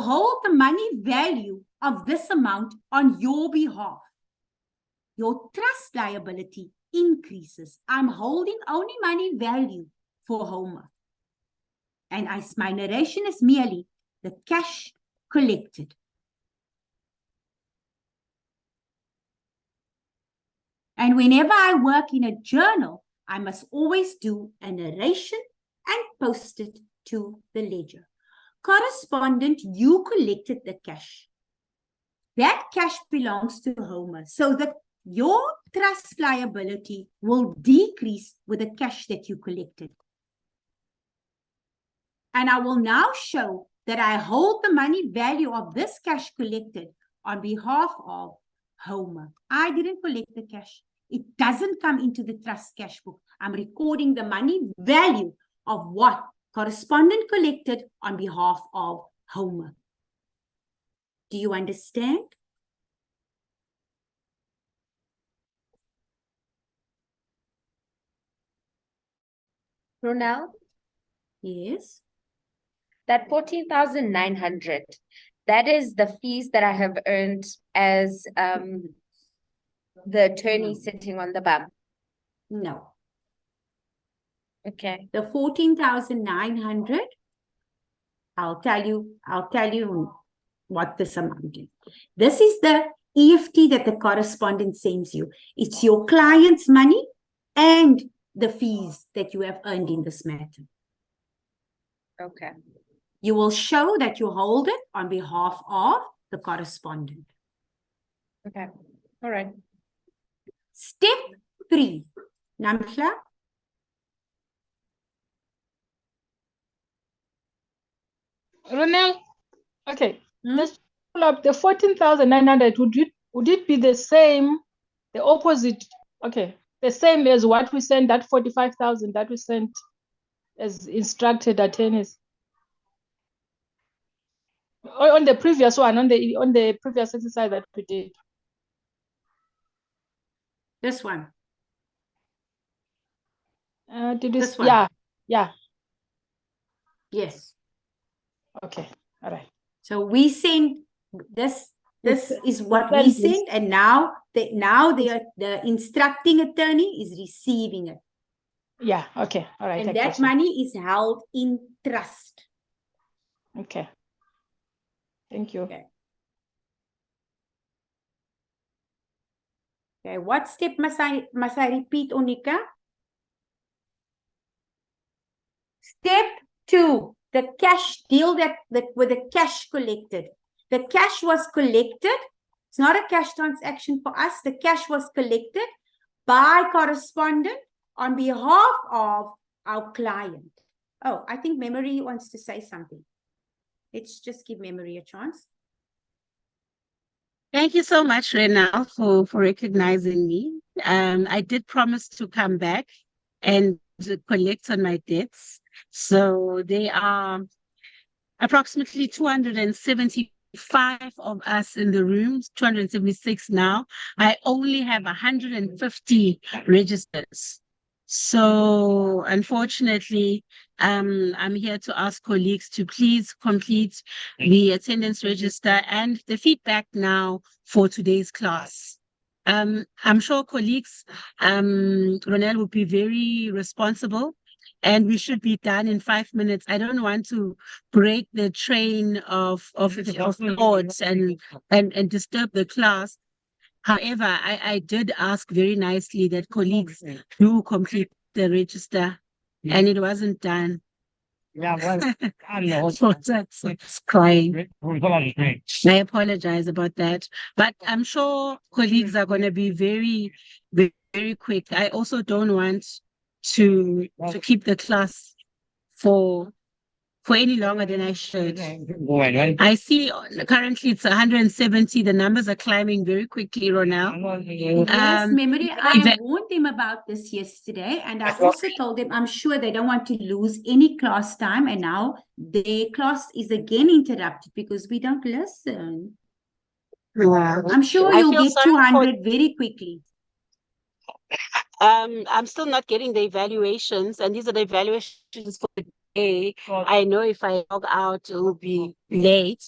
hold the money value of this amount on your behalf. Your trust liability increases. I'm holding only money value for Homer. And my narration is merely the cash collected. And whenever I work in a journal, I must always do a narration and post it to the ledger. Correspondent, you collected the cash. That cash belongs to Homer, so that your trust liability will decrease with the cash that you collected. And I will now show that I hold the money value of this cash collected on behalf of Homer. I didn't collect the cash. It doesn't come into the trust cash book. I'm recording the money value of what correspondent collected on behalf of Homer. Do you understand? Ronel? Yes. That 14,900, that is the fees that I have earned as the attorney sitting on the bum. No. Okay. The 14,900, I'll tell you what this amount is. This is the EFT that the correspondent sends you. It's your client's money and the fees that you have earned in this matter. Okay. You will show that you hold it on behalf of the correspondent. Okay. All right. Step 3. Namhla? Ronel, okay. Let's pull up the 14,900. Would it be the same, the opposite? Okay, the same as what we sent, that 45,000 that we sent as instructed attorneys on the previous one, on the previous exercise that we did. This one. Did we? This one. Yeah. Yeah. Yes. Okay. All right. So we send this. This is what we send, and now the instructing attorney is receiving it. Yeah. Okay. All right. And that money is held in trust. Okay. Thank you. Okay. Okay. What step must I repeat, Onika? Step 2. The cash deal with the cash collected. The cash was collected. It's not a cash transaction for us. The cash was collected by correspondent on behalf of our client. Oh, I think Memory wants to say something. Let's just give Memory a chance. Thank you so much, Renal, for recognizing me. I did promise to come back and collect on my debts. So they are approximately 275 of us in the rooms, 276 now. I only have 150 registers. So unfortunately, I'm here to ask colleagues to please complete the attendance register and the feedback now for today's class. I'm sure colleagues, Ronel will be very responsible, and we should be done in 5 minutes. I don't want to break the train of thoughts and disturb the class. However, I did ask very nicely that colleagues do complete the register, and it wasn't done. Yeah, so that's crying. I apologize about that, but I'm sure colleagues are going to be very, very, very quick. I also don't want to keep the class for any longer than I should. I see currently it's 170. The numbers are climbing very quickly, Ronel. Yes, Memory. I warned them about this yesterday, and I also told them I'm sure they don't want to lose any class time, and now their class is again interrupted because we don't listen. Wow. I'm sure you'll get 200 very quickly. I'm still not getting the evaluations, and these are the evaluations for the day. I know if I log out, it will be late.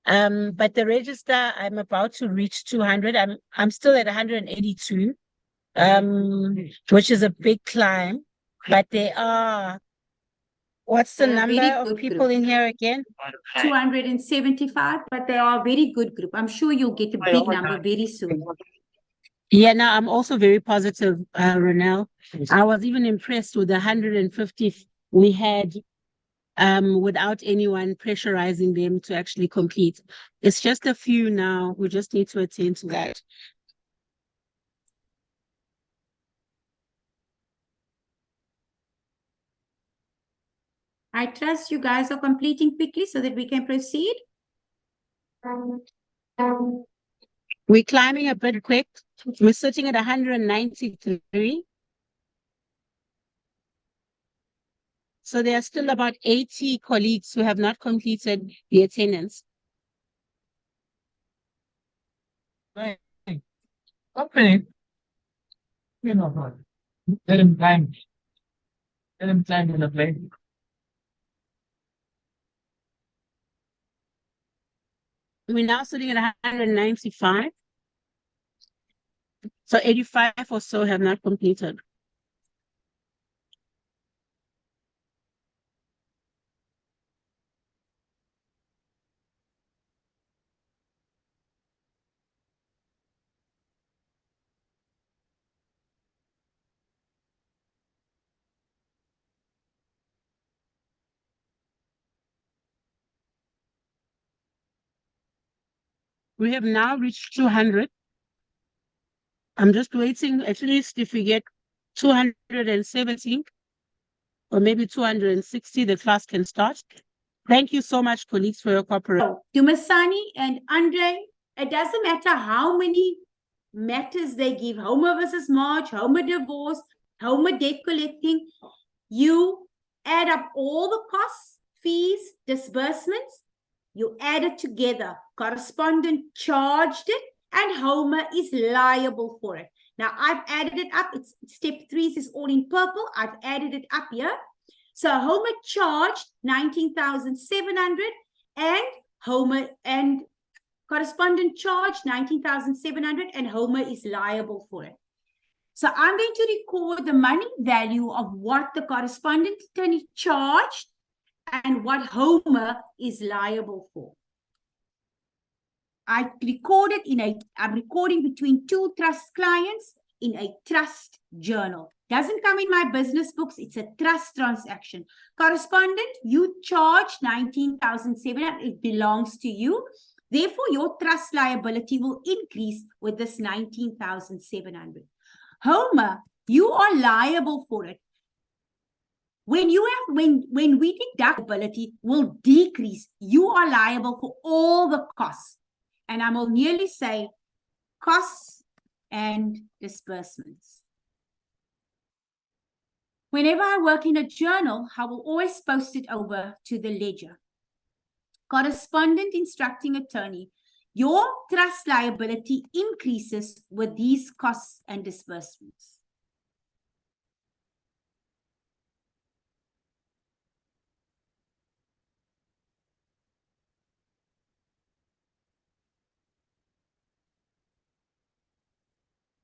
But the register, I'm about to reach 200. I'm still at 182, which is a big climb. But there are, what's the They're a number very of good people group. in here again? 275, but they are a very good group. I'm sure you'll get a big number very soon. Yeah, no, I'm also very positive, Ronelle. I was even impressed with the 150 we had, without anyone pressurizing them to actually compete. It's just a few now. We just need to attend to that. I trust you guys are completing quickly so that we can proceed. We're climbing a bit quick. We're sitting at 193. So there are still about 80 colleagues who have not completed the attendance. Right. Okay. You know, let him climb. Let him climb in the plane. We're now sitting at 195. So 85 or so have not completed. We have now reached 200. I'm just waiting, at least if we get 270 or maybe 260, the class can start. Thank you so much, colleagues, for your cooperation. Dumasani and Andre, it doesn't matter how many matters they give, Homer versus March, Homer divorce, Homer debt collecting, you add up all the costs, fees, disbursements, you add it together. Correspondent charged it, and Homer is liable for it. Now, I've added it up. It's step 3 is all in purple. I've added it up here. So Homer charged 19,700 and Homer and correspondent charged 19,700 and Homer is liable for it. So I'm going to record the money value of what the correspondent attorney charged and what Homer is liable for. I recorded I'm recording between 2 trust clients in a trust journal. Doesn't come in my business books. It's a trust transaction. Correspondent, you charge 19,700. It belongs to you. Therefore, your trust liability will increase with this 19,700. Homer, you are liable for it. When we deduct liability will decrease, you are liable for all the costs. And I will nearly say costs and disbursements. Whenever I work in a journal, I will always post it over to the ledger. Correspondent instructing attorney, your trust liability increases with these costs and disbursements.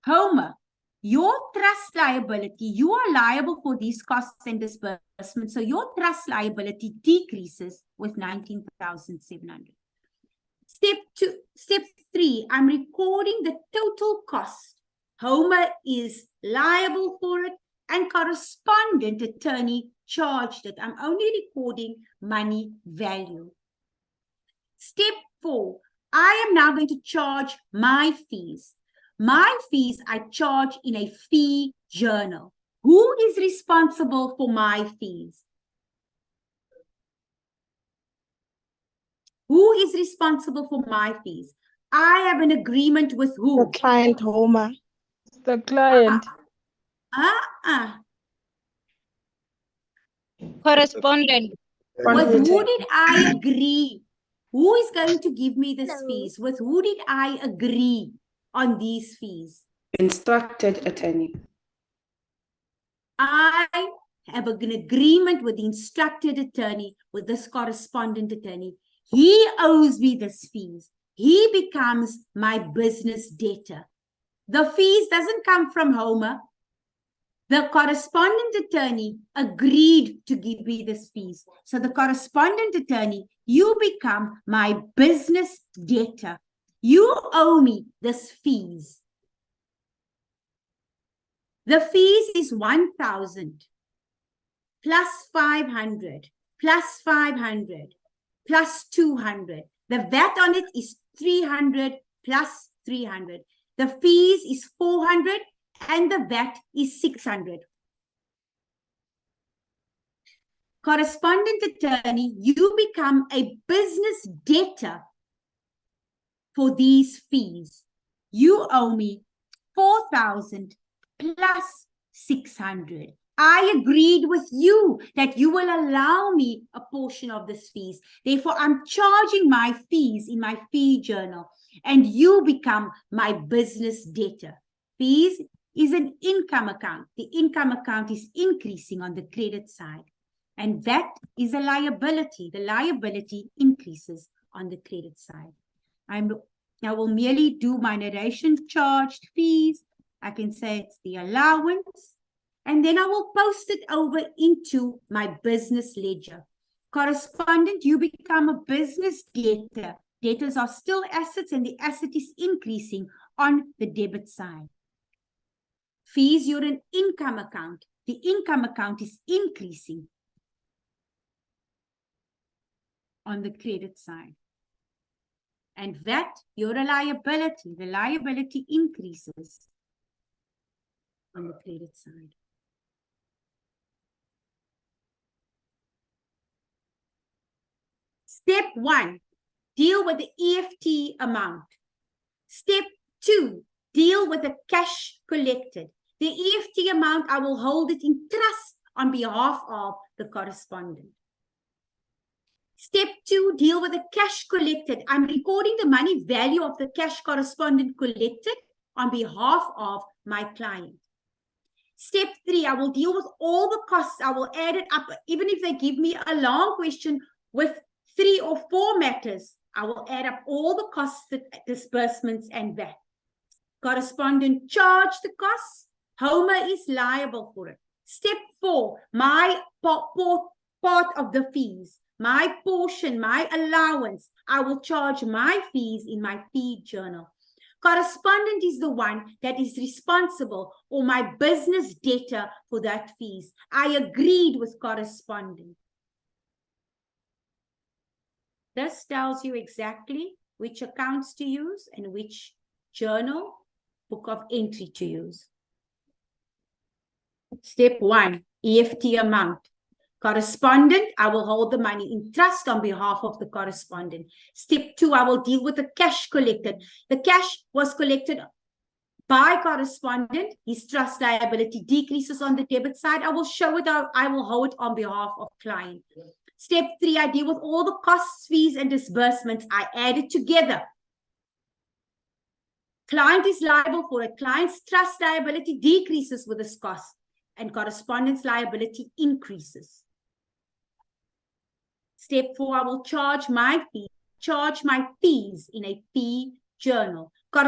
Homer, your trust liability, you are liable for these costs and disbursements. So your trust liability decreases with 19,700. Step 3, I'm recording the total cost. Homer is liable for it and correspondent attorney charged it. I'm only recording money value. Step 4, I am now going to charge my fees. My fees I charge in a fee journal. Who is responsible for my fees? Who is responsible for my fees? I have an agreement with who? The client, Homer. The client. Correspondent. With who did I agree? Who is going to give me these fees? With who did I agree on these fees? Instructed attorney. I have an agreement with the instructed attorney, with this correspondent attorney. He owes me this fees. He becomes my business debtor. The fees doesn't come from Homer. The correspondent attorney agreed to give me this fees. So the correspondent attorney, you become my business debtor. You owe me this fees. The fees is 1,000 plus 500 plus 500 plus 200. The VAT on it is 300 plus 300. The fees is 400 and the VAT is 600. Correspondent attorney, you become a business debtor for these fees. You owe me 4,000 plus 600. I agreed with you that you will allow me a portion of this fees. Therefore, I'm charging my fees in my fee journal, and you become my business debtor. Fees is an income account. The income account is increasing on the credit side, and that is a liability. The liability increases on the credit side. I will merely do my narration charged fees. I can say it's the allowance, and then I will post it over into my business ledger. Correspondent, you become a business debtor. Debtors are still assets, and the asset is increasing on the debit side. Fees, you're an income account. The income account is increasing on the credit side. And VAT, you're a liability. The liability increases on the credit side. Step 1, deal with the EFT amount. Step 2, deal with the cash collected. The EFT amount, I will hold it in trust on behalf of the correspondent. Step 2, deal with the cash collected. I'm recording the money value of the cash correspondent collected on behalf of my client. Step 3, I will deal with all the costs. I will add it up. Even if they give me a long question with 3 or 4 matters, I will add up all the costs, disbursements, and VAT. Correspondent charge the costs. Homer is liable for it. Step 4, my part of the fees, my portion, my allowance, I will charge my fees in my fee journal. Correspondent is the one that is responsible, or my business debtor, for that fees. I agreed with correspondent. This tells you exactly which accounts to use and which journal, book of entry to use. Step 1, EFT amount. Correspondent, I will hold the money in trust on behalf of the correspondent. Step 2, I will deal with the cash collected. The cash was collected by correspondent. His trust liability decreases on the debit side. I will show it out. I will hold it on behalf of client. Step 3, I deal with all the costs, fees, and disbursements. I add it together. Client is liable for it. Client's trust liability decreases with this cost, and correspondent's liability increases. Step 4, I will charge my fees in a fee journal.